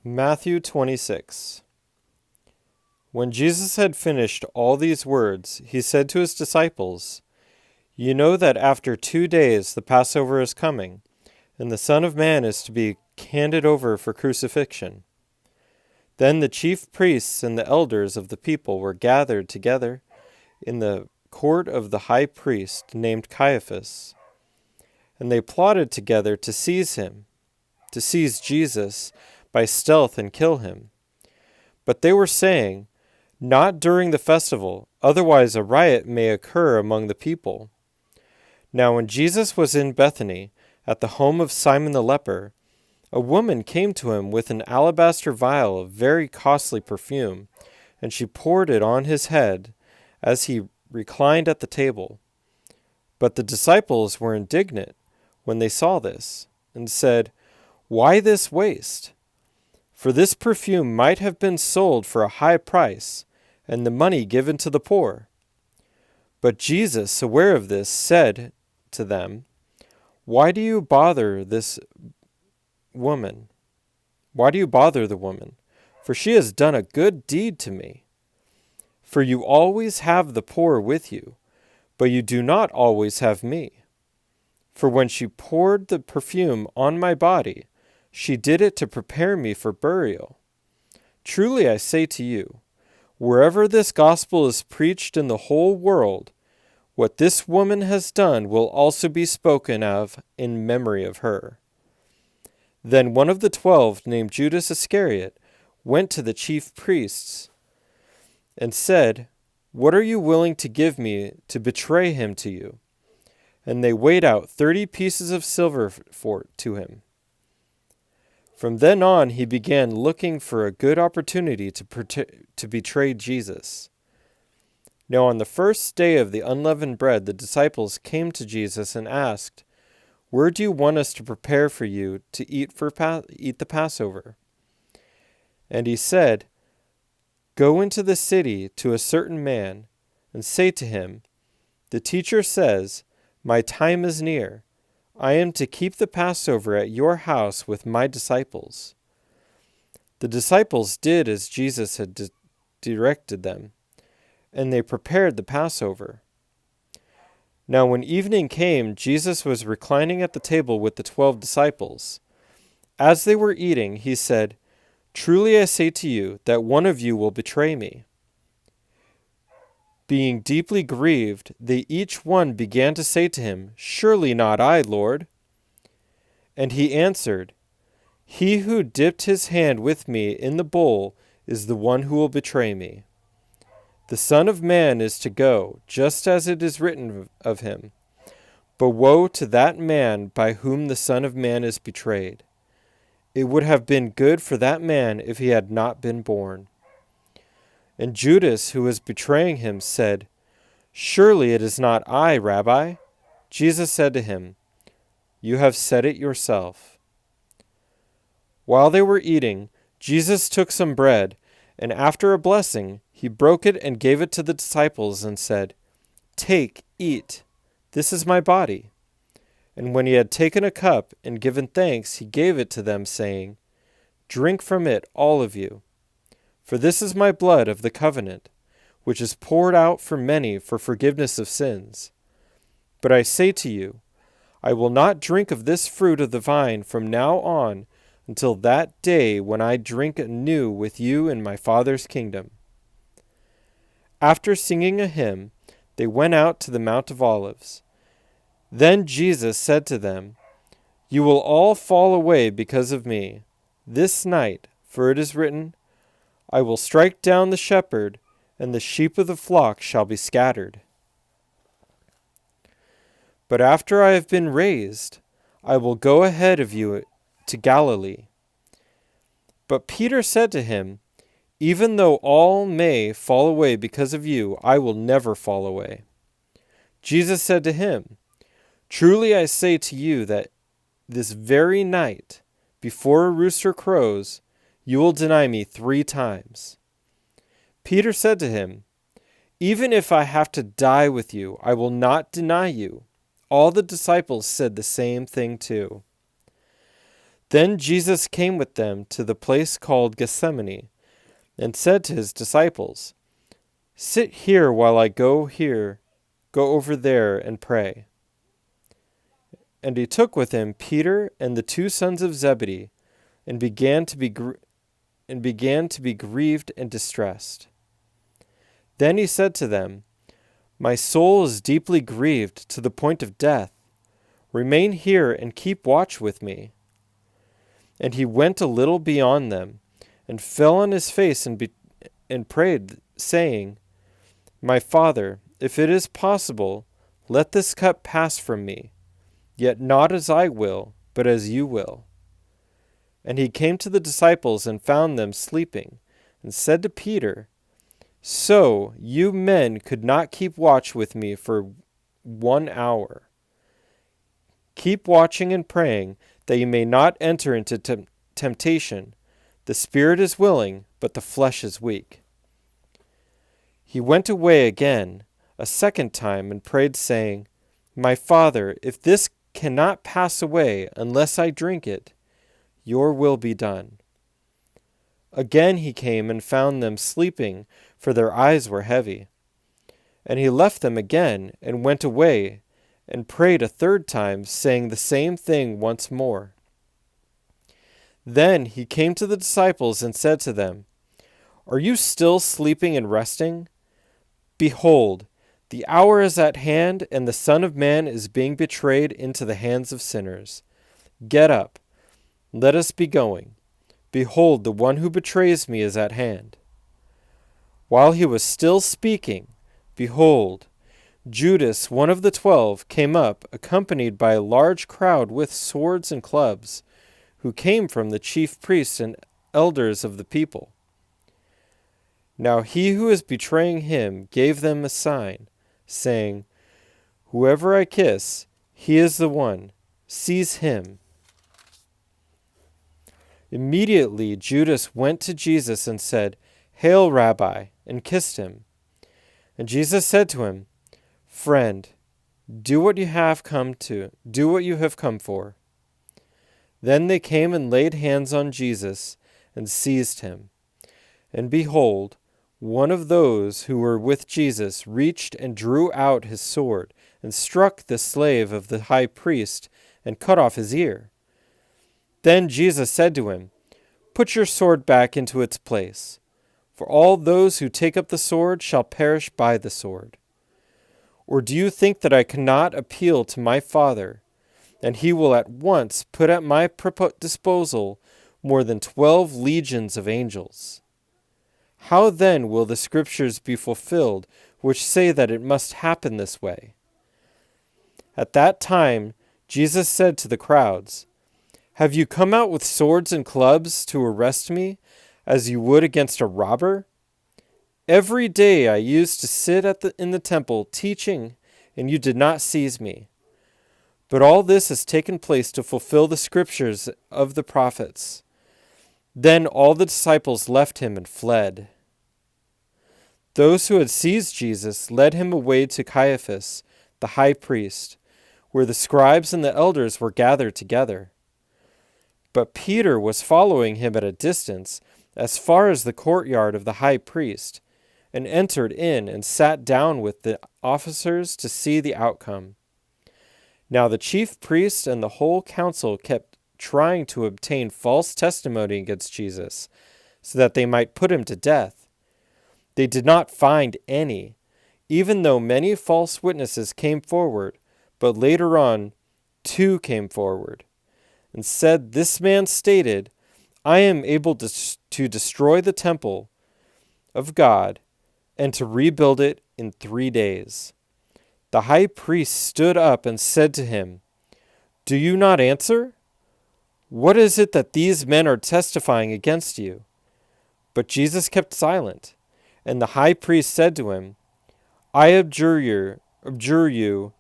Matthew 26. When Jesus had finished all these words, he said to his disciples, "You know that after 2 days the Passover is coming, and the Son of Man is to be handed over for crucifixion." Then the chief priests and the elders of the people were gathered together in the court of the high priest named Caiaphas, and they plotted together to seize Jesus by stealth and kill him. But they were saying, "Not during the festival, otherwise a riot may occur among the people." Now when Jesus was in Bethany, at the home of Simon the leper, a woman came to him with an alabaster vial of very costly perfume, and she poured it on his head as he reclined at the table. But the disciples were indignant when they saw this, and said, "Why this waste? For this perfume might have been sold for a high price, and the money given to the poor." But Jesus, aware of this, said to them, Why do you bother the woman? For she has done a good deed to me. For you always have the poor with you, but you do not always have me. For when she poured the perfume on my body, she did it to prepare me for burial. Truly I say to you, wherever this gospel is preached in the whole world, what this woman has done will also be spoken of in memory of her. Then one of the 12, named Judas Iscariot, went to the chief priests and said, "What are you willing to give me to betray him to you?" And they weighed out 30 pieces of silver to him. From then on he began looking for a good opportunity to betray Jesus. Now on the first day of the unleavened bread, the disciples came to Jesus and asked, "Where do you want us to prepare for you to eat the Passover?" And he said, "Go into the city to a certain man, and say to him, 'The teacher says, my time is near. I am to keep the Passover at your house with my disciples.'" The disciples did as Jesus had directed them, and they prepared the Passover. Now when evening came, Jesus was reclining at the table with the 12 disciples. As they were eating, he said, "Truly I say to you that one of you will betray me." Being deeply grieved, they each one began to say to him, "Surely not I, Lord." And he answered, "He who dipped his hand with me in the bowl is the one who will betray me. The Son of Man is to go, just as it is written of him. But woe to that man by whom the Son of Man is betrayed. It would have been good for that man if he had not been born." And Judas, who was betraying him, said, "Surely it is not I, Rabbi." Jesus said to him, "You have said it yourself." While they were eating, Jesus took some bread, and after a blessing, he broke it and gave it to the disciples and said, "Take, eat. This is my body." And when he had taken a cup and given thanks, he gave it to them, saying, "Drink from it, all of you. For this is my blood of the covenant, which is poured out for many for forgiveness of sins. But I say to you, I will not drink of this fruit of the vine from now on until that day when I drink anew with you in my Father's kingdom." After singing a hymn, they went out to the Mount of Olives. Then Jesus said to them, "You will all fall away because of me this night, for it is written, 'I will strike down the shepherd, and the sheep of the flock shall be scattered.' But after I have been raised, I will go ahead of you to Galilee." But Peter said to him, "Even though all may fall away because of you, I will never fall away." Jesus said to him, "Truly I say to you that this very night, before a rooster crows, you will deny me 3 times. Peter said to him, "Even if I have to die with you, I will not deny you." All the disciples said the same thing too. Then Jesus came with them to the place called Gethsemane, and said to his disciples, "Sit here while I go over there and pray." And he took with him Peter and the 2 sons of Zebedee, and began to be grieved and distressed. Then he said to them, "My soul is deeply grieved to the point of death. Remain here and keep watch with me." And he went a little beyond them, and fell on his face and prayed, saying, "My Father, if it is possible, let this cup pass from me. Yet not as I will, but as you will." And he came to the disciples and found them sleeping, and said to Peter, "So you men could not keep watch with me for 1 hour. Keep watching and praying, that you may not enter into temptation. The spirit is willing, but the flesh is weak." He went away again, a second time, and prayed, saying, "My Father, if this cannot pass away unless I drink it, your will be done." Again he came and found them sleeping, for their eyes were heavy. And he left them again, and went away, and prayed a third time, saying the same thing once more. Then he came to the disciples and said to them, "Are you still sleeping and resting? Behold, the hour is at hand, and the Son of Man is being betrayed into the hands of sinners. Get up, let us be going. Behold, the one who betrays me is at hand." While he was still speaking, behold, Judas, one of the 12, came up, accompanied by a large crowd with swords and clubs, who came from the chief priests and elders of the people. Now he who is betraying him gave them a sign, saying, "Whoever I kiss, he is the one. Seize him." Immediately Judas went to Jesus and said, "Hail, Rabbi," and kissed him. And Jesus said to him, "Friend, do what you have come for." Then they came and laid hands on Jesus and seized him. And behold, one of those who were with Jesus reached and drew out his sword and struck the slave of the high priest and cut off his ear. Then Jesus said to him, "Put your sword back into its place, for all those who take up the sword shall perish by the sword. Or do you think that I cannot appeal to my Father, and he will at once put at my disposal more than 12 legions of angels? How then will the scriptures be fulfilled which say that it must happen this way?" At that time Jesus said to the crowds, "Have you come out with swords and clubs to arrest me, as you would against a robber? Every day I used to sit in the temple teaching, and you did not seize me. But all this has taken place to fulfill the scriptures of the prophets." Then all the disciples left him and fled. Those who had seized Jesus led him away to Caiaphas, the high priest, where the scribes and the elders were gathered together. But Peter was following him at a distance, as far as the courtyard of the high priest, and entered in and sat down with the officers to see the outcome. Now the chief priests and the whole council kept trying to obtain false testimony against Jesus, so that they might put him to death. They did not find any, even though many false witnesses came forward, but later on 2 came forward, and said, "This man stated, 'I am able to destroy the temple of God and to rebuild it in 3 days.' The high priest stood up and said to him, 'Do you not answer? What is it that these men are testifying against you?' But Jesus kept silent, and the high priest said to him, 'I adjure you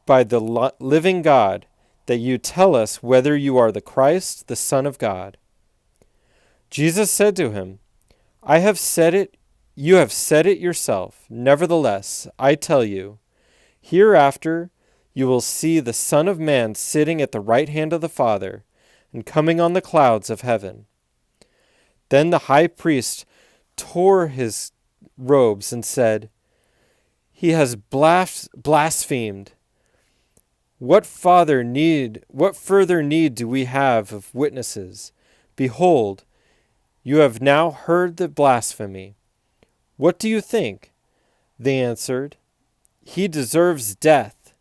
by the living God, that you tell us whether you are the Christ, the Son of God.' Jesus said to him, 'I have said it, you have said it yourself. Nevertheless, I tell you, hereafter you will see the Son of Man sitting at the right hand of the Father, and coming on the clouds of heaven." Then the high priest tore his robes and said, "He has blasphemed. What further need do we have of witnesses? Behold, you have now heard the blasphemy. What do you think?" They answered, "He deserves death."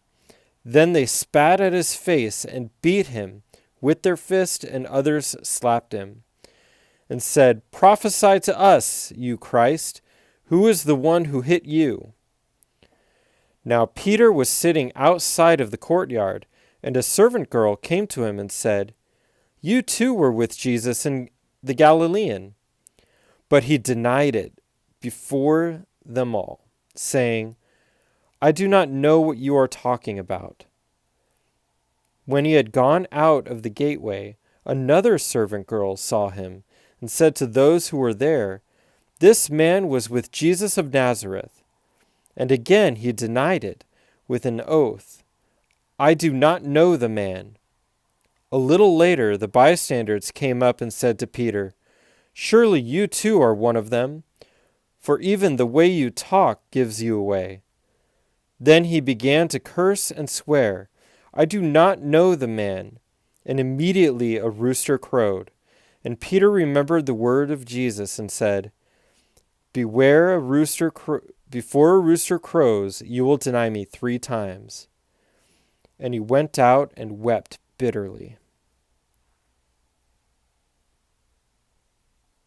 Then they spat at his face and beat him with their fist, and others slapped him, and said, "Prophesy to us, you Christ. Who is the one who hit you?" Now Peter was sitting outside of the courtyard, and a servant girl came to him and said, "You too were with Jesus and the Galilean." But he denied it before them all, saying, "I do not know what you are talking about." When he had gone out of the gateway, another servant girl saw him and said to those who were there, "This man was with Jesus of Nazareth." And again he denied it with an oath, "I do not know the man." A little later the bystanders came up and said to Peter, "Surely you too are one of them, for even the way you talk gives you away." Then he began to curse and swear, "I do not know the man." And immediately a rooster crowed. And Peter remembered the word of Jesus and said, Before a rooster crows, you will deny me 3 times." And he went out and wept bitterly.